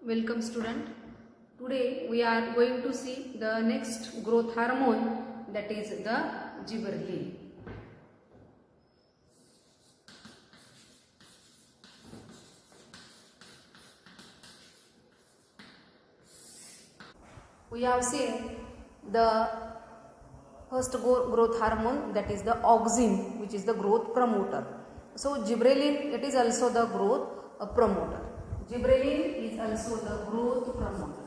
Welcome student. Today we are going to see the next growth hormone, that is the gibberellin. We have seen the first growth hormone, that is the auxin, which is the growth promoter. So gibberellin, it is also the growth promoter. Gibberellin is also the growth promoter.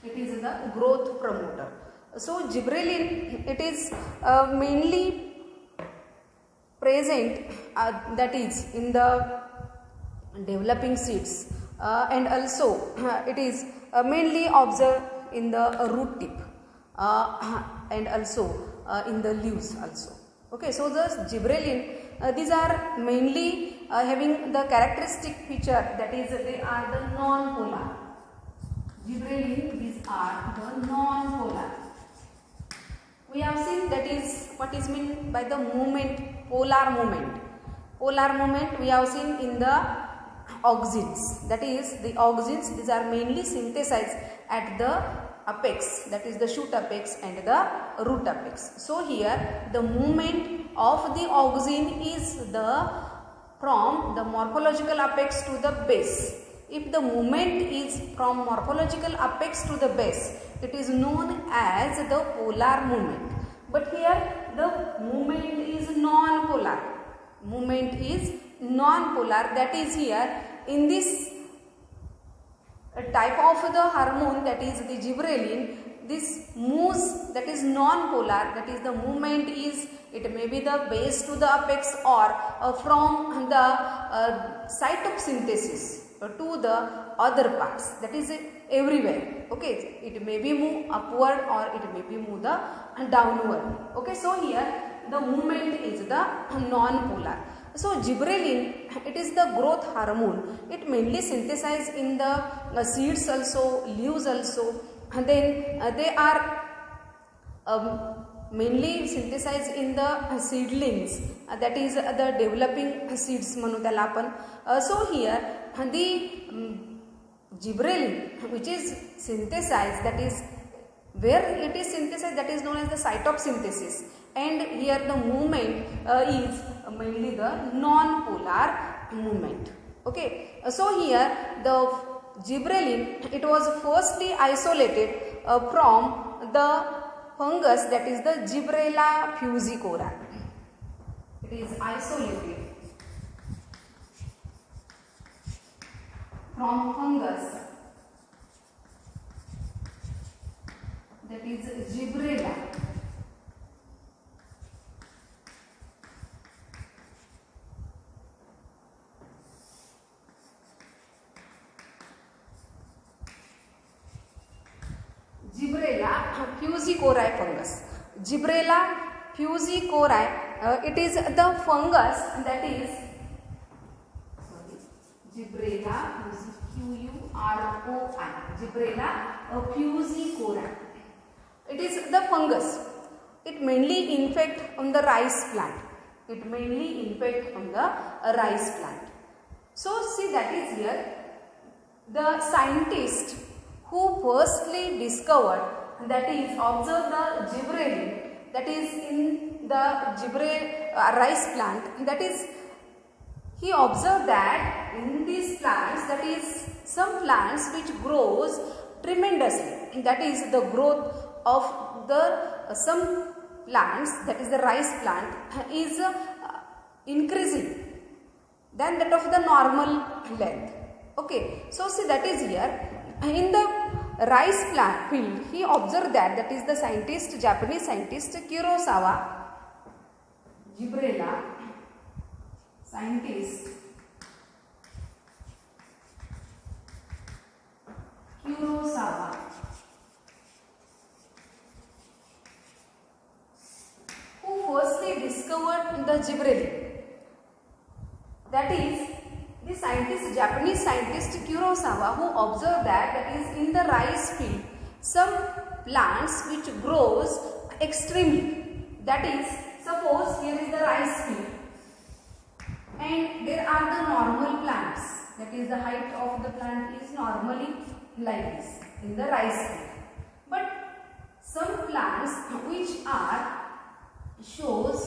It is the growth promoter. So gibberellin, it is mainly present, that is in the developing seeds, and also it is mainly observed in the root tip and also in the leaves also. Okay, so the gibberellin, these are mainly having the characteristic feature, that is they are the non-polar. Gibberellin, these are the non-polar. We have seen that is what is meant by the movement, polar movement. Polar movement we have seen in the auxins, that is the auxins, these are mainly synthesized at the apex, that is the shoot apex and the root apex. So here the movement of the auxin is from the morphological apex to the base. If the movement is from morphological apex to the base, it is known as the polar movement. But here the movement is non-polar. Movement is non-polar, that is here in this type of the hormone, that is the gibberellin, this moves, that is non-polar, that is the movement is, it may be the base to the apex or from the site of synthesis to the other parts, that is everywhere. Okay, it may be move upward or it may be move the downward. Okay, so here the movement is the non-polar. So gibberellin, it is the growth hormone. It mainly synthesized in the seeds also, leaves also, and then they are mainly synthesized in the seedlings, that is the developing seeds म्हणू त्याला आपण. So here the gibberellin, which is synthesized, that is where it is synthesized, that is known as the site of synthesis, and here the movement is mainly the non-polar movement. Okay, so here the gibberellin, it was firstly isolated from the fungus, that is the Gibberella fusicora. It is isolated from fungus, that is Gibberella. Gibberella fusicori fungus. Gibberella fusicori, it is the fungus that is, Gibberella Q-U-R-O-I, Gibberella fusicori. It is the fungus. It mainly infect on the rice plant. It mainly infect on the rice plant. So see, that is here the scientist who firstly discovered, that is observed the gibberellin, that is in the rice plant, that is he observed that in these plants, that is some plants which grows tremendously, that is the growth of the some plants, that is the rice plant, is increasing than that of the normal length. Okay, so see, that is here in the rice plant field, he observed that is the scientist, Japanese scientist Kurosawa, Gibberella scientist Kurosawa, who firstly discovered the gibberellin. That is the scientist, Japanese scientist Kurosawa, who observed that is in the rice field some plants which grows extremely, that is suppose here is the rice field and there are the normal plants, that is the height of the plant is normally like this in the rice field. But some plants which are shows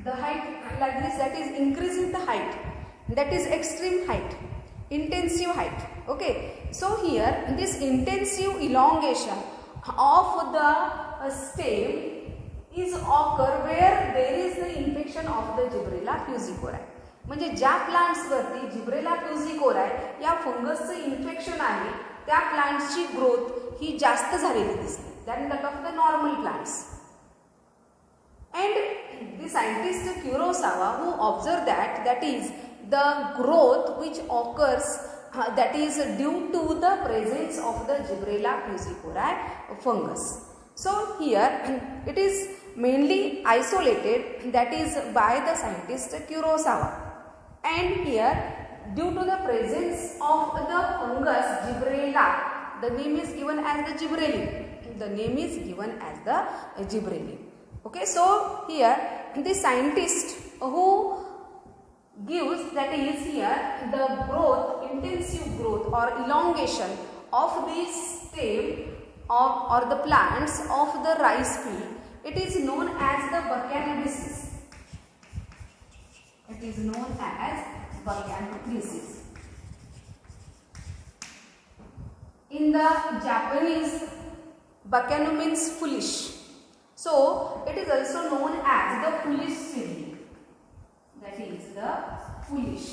the height like this, that is increasing the height, that is extreme height, intensive height. Okay, so here this intensive elongation of the stem is occur where there is the infection of the Gibberella fusicorae. म्हणजे ज्या plants वरती Gibberella फ्युजिकोराय या फंगसचं infection आहे त्या प्लांट्सची growth ही जास्त झालेली दिसते than that of the normal plants. And the scientist Kurosawa who observed that is the growth which occurs that is due to the presence of the Gibberella fusicorae fungus. So here it is mainly isolated, that is by the scientist Kurosawa, and here due to the presence of the fungus Gibberella, the name is given as the gibberellin. The name is given as the gibberellin. Okay, so here the scientist who gives, that is here the growth, intensive growth or elongation of this stem or the plants of the rice field, it is known as the Bachanidiosis. It is known as Bachanidiosis. In the Japanese, Bacchanu means foolish. So it is also known as the foolish seedling. That is the foolish.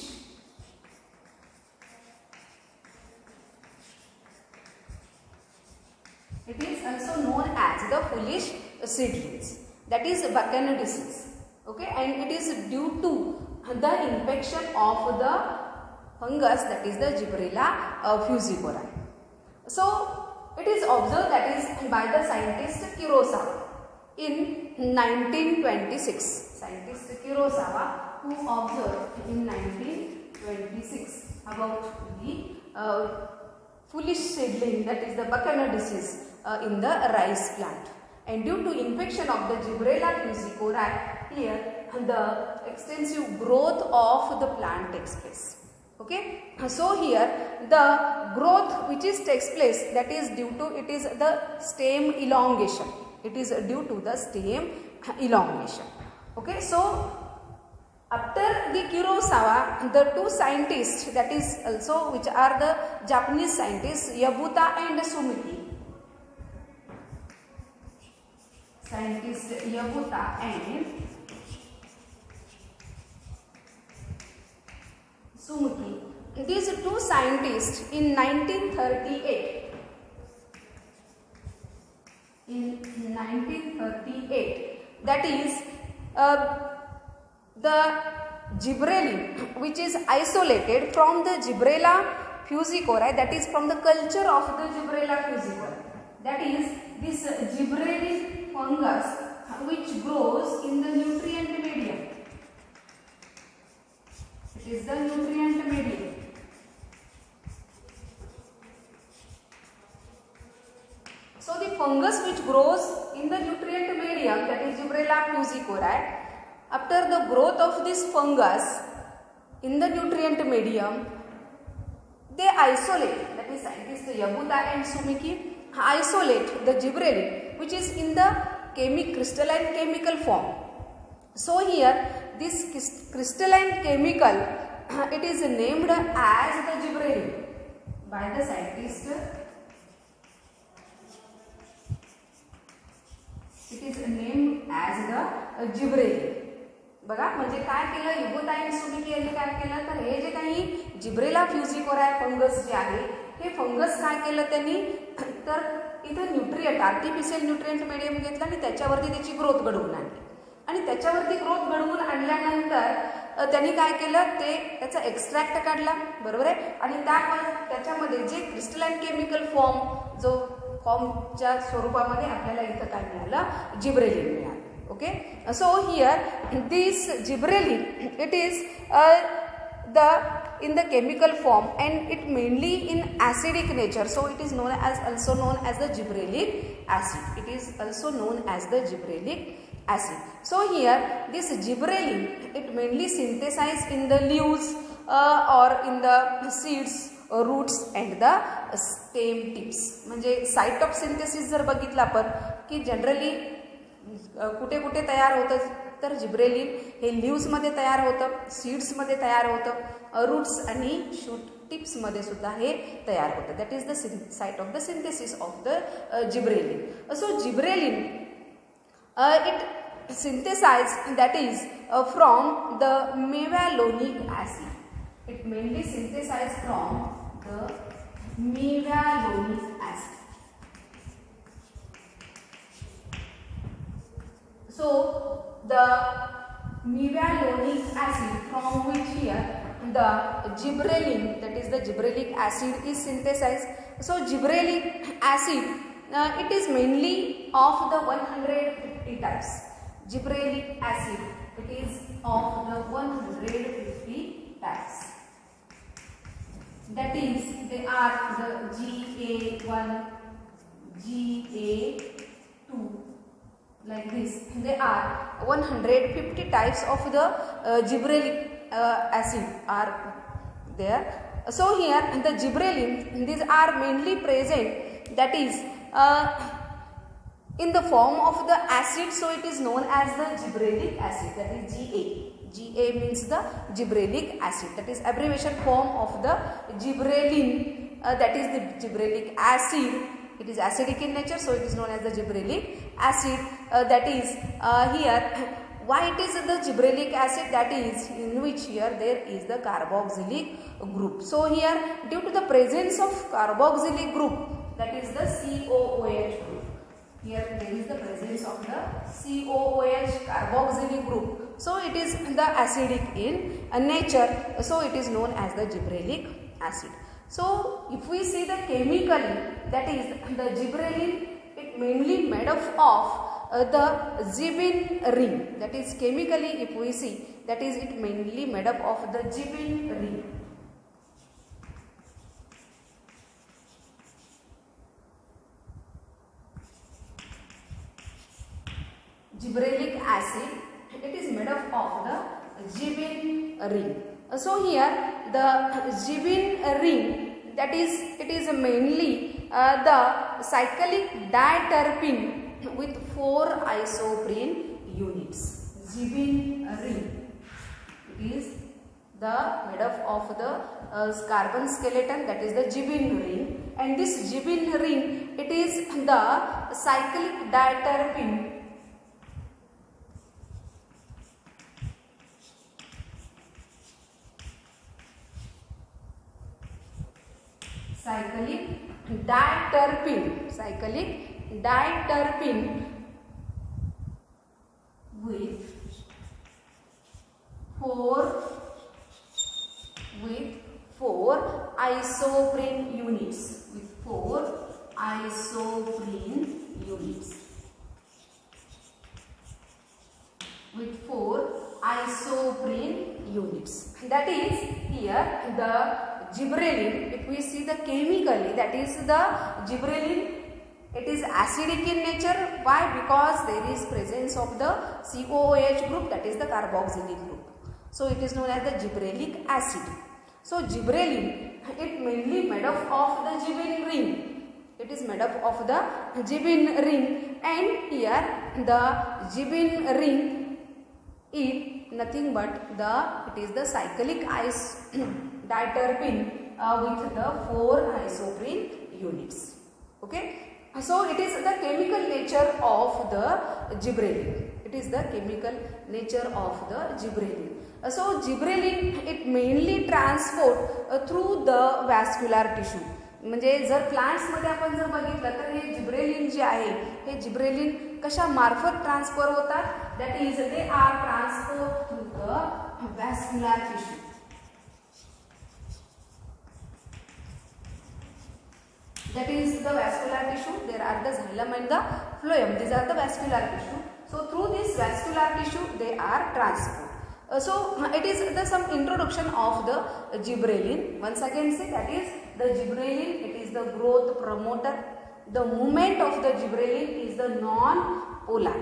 It is also known as the foolish seedlings. That is Bachanidiosis. Okay, and it is due to the infection of the fungus, that is the Gibberella fusicorae. So it is observed, that is by the scientist Kurosawa in 1926. Scientist Kurosawa who observed in 1926 about the foolish seedling, that is the Bachanidiosis in the rice plant, and due to infection of the Gibberella fusicorae, here the extensive growth of the plant takes place. Okay, so here the growth which is takes place, that is due to, it is the stem elongation. It is due to the stem elongation. Okay, so after the Kurosawa, the two scientists, that is also which are the Japanese scientists Yabuta and Sumiki. Scientist Yabuta and Sumiki. These two scientists in 1938. In 1938, that is the gibberellin which is isolated from the Gibberella fusicorae, that is from the culture of the Gibberella fusicorae, that is this gibberellin fungus which grows in the nutrient medium. It is the nutrient medium. So the fungus which grows in the nutrient medium, that is Gibberella fusicorae, after the growth of this fungus in the nutrient medium, they isolate, that is scientists Yabuta and Sumiki isolate the gibberellin which is in the crystalline chemical form. So here this crystalline chemical it is named as the gibberellin by the scientist. It is named as the gibberellin. बघा म्हणजे काय केलं युबोता आणि सुमिकी यांनी काय केलं तर हे जे काही जिब्रेला फ्युजिकोराय फंगस जे आहे हे फंगस काय केलं त्यांनी तर इथं न्यूट्रिएंट आर्टिफिशियल न्यूट्रिएंट मीडियम घेतलं आणि त्याच्यावरती त्याची ग्रोथ घडवून आणली आणि त्याच्यावरती ग्रोथ घडवून आणल्यानंतर त्यांनी काय केलं ते त्याचा एक्स्ट्रॅक्ट काढला बरोबर आहे आणि त्याच्यामध्ये जे क्रिस्टलाइन केमिकल फॉर्म जो फॉर्मच्या स्वरूपामध्ये आपल्याला इथं काय मिळालं जिब्रेलिन मिळालं. Okay, so here this gibberellin it is in the chemical form, and it mainly in acidic nature. So it is also known as the gibberellic acid. It is also known as the gibberellic acid. So here this gibberellin, it mainly synthesized in the leaves or in the seeds, roots and the stem tips. म्हणजे site of synthesis जर बघितलं आपण की generally कुठे कुठे तयार होतं, तर जिब्रेलिन हे लीव्स मध्ये तयार होतं, सीड्स मध्ये तयार होतं, रूट्स आणि शूट टिप्स मध्ये सुद्धा हे तयार होतं. That is the site of the synthesis of the gibberellin. So gibberellin it synthesized, that is from the mevalonic acid. It mainly synthesized from the mevalonic acid. So the mevalonic acid, from which here the gibberellin, that is the gibberellic acid, is synthesized. So gibberellic acid, it is mainly of the 150 types. Gibberellic acid, it is of the 150 types. That is, they are the GA1, GA2, like this. They are 150 types of the gibberellic acid are there. So here the gibberellin, these are mainly present, that is in the form of the acid. So it is known as the gibberellic acid, that is GA. GA means the gibberellic acid, that is abbreviation form of the gibberellin, that is the gibberellic acid. It is acidic in nature, so it is known as the gibberellic acid. That is here, why it is the gibberellic acid? That is in which here there is the carboxylic group. So here, due to the presence of carboxylic group, that is the COOH group. Here there is the presence of the COOH carboxylic group. So it is the acidic in nature. So it is known as the gibberellic acid. So if we see the chemically, that is the gibberellin, it mainly made up of the gibbin ring. That is chemically, if we see, that is it mainly made up of the gibbin ring. Gibberellic acid, it is made up of the gibbin ring. So here the gibbin ring, that is, it is mainly the cyclic diterpene with 4 isoprene units. Gibbin ring, it is the made up of the carbon skeleton, that is the gibbin ring, and this gibbin ring, it is the cyclic diterpene cyclic diterpene with 4 isoprene units, with 4 isoprene units, with 4 isoprene units. That is here the gibberellin, if we see the chemically, that is the gibberellin, it is acidic in nature. Why? Because there is presence of the COOH group, that is the carboxylic group. So it is known as the gibberellic acid. So gibberellin, it mainly made up of the gibbin ring. It is made up of the gibbin ring, and here the gibbin ring is nothing but it is the cyclic diterpene with the 4 isoprene units. Okay. So it is the chemical nature of the gibberellin. It is the chemical nature of the gibberellin. So gibberellin, it mainly transport through the vascular tissue. म्हणजे जर plants मध्ये आपण जर बघितलं तर हे gibberellin जे आहे, हे gibberellin कशा मार्फत ट्रान्सफर होतात? That is they are transport through the vascular tissue. That is the vascular tissue. There are the xylem and the phloem. These are the vascular tissue. So through this vascular tissue, they are transport. So it is some introduction of the gibberellin. Once again say that is the gibberellin, it is the growth promoter. The movement of the gibberellin is the non-polar.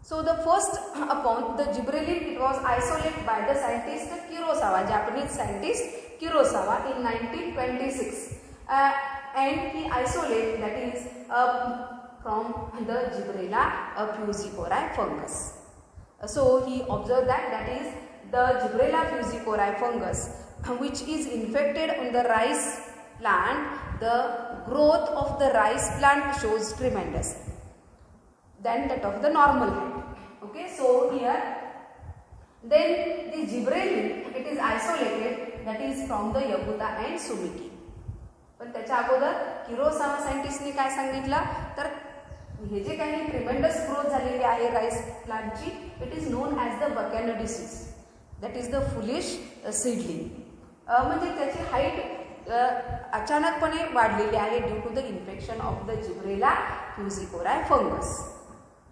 So the first upon the gibberellin, it was isolated by the scientist Kurosawa, Japanese scientist Kurosawa in 1926, and he isolated that is from the Gibberella fusicori fungus. So he observed that is the Gibberella fusicori fungus which is infected on the rice plant. The growth of the rice plant shows tremendous than that of the normal height. Okay, so here then the gibberellin, it is isolated that is from the Yabuta and Sumiki. पण त्याच्या अगोदर किरोसावा सायंटिस्टने काय सांगितलं तर हे जे काही tremendous growth झालेली आहे rice प्लांटची, it is known as the bakanae disease, that is the foolish seedling. म्हणजे त्याची हाईट अचानकपणे वाढलेली आहे due to the infection of the Gibberella fujikuroi fungus.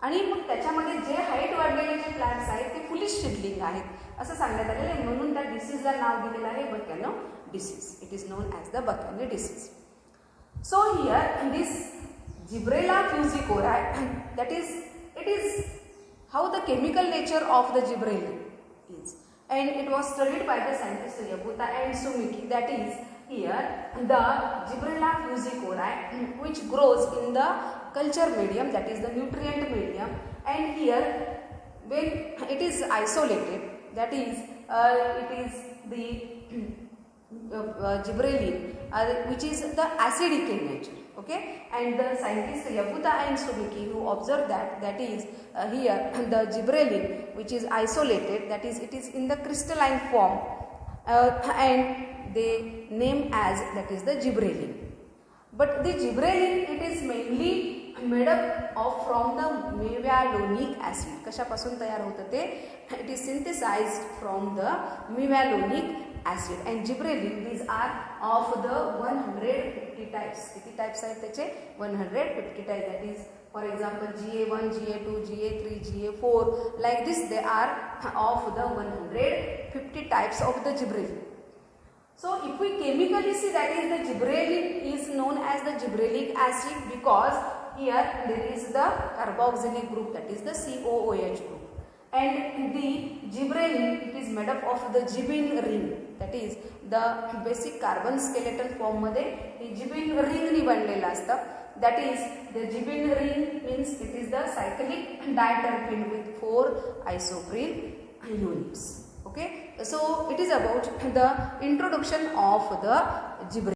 आणि मग त्याच्यामध्ये जे हाईट वाढलेले जे प्लांट्स आहेत ते फुलिश सीडलिंग आहेत असं सांगण्यात आलेलं आहे. म्हणून त्या डिसीजला नाव दिलेलं आहे बकॅनो disease. It is known as the Buchaney disease. So here in this Gibberella fusicori, that is, it is how the chemical nature of the gibberellin is, and it was studied by the scientists Yabuta and Sumiki. That is here the Gibberella fusicori which grows in the culture medium, that is the nutrient medium, and here when it is isolated, that is it is the gibberellin which is the acidic in nature. Okay, and the scientists Yabuta and Sumiki who observed that is here the gibberellin which is isolated, that is it is in the crystalline form, and they name as that is the gibberellin. But the gibberellin, it is mainly made up of from the mevalonic acid. कशापासून तयार होतं ते? It is synthesized from the mevalonic acid, and gibberellin, these are of the 150 types. किती types आहेत त्याचे? 150 types. That is for example GA1, GA2, GA3, GA4, like this they are of the 150 types of the gibberellin. So if we chemically see, that is the gibberellin is known as the gibberellic acid because here there is the carboxylic group, that is the COOH group, and the gibberellin, it is made up of the gibbin ring, that is the basic carbon skeletal form मध्ये हे gibbin ring नी बनलेलं असतं. That is the gibbin ring means it is the cyclic diterpene with 4 isoprene units. Okay, so it is about the introduction of the gibberellin.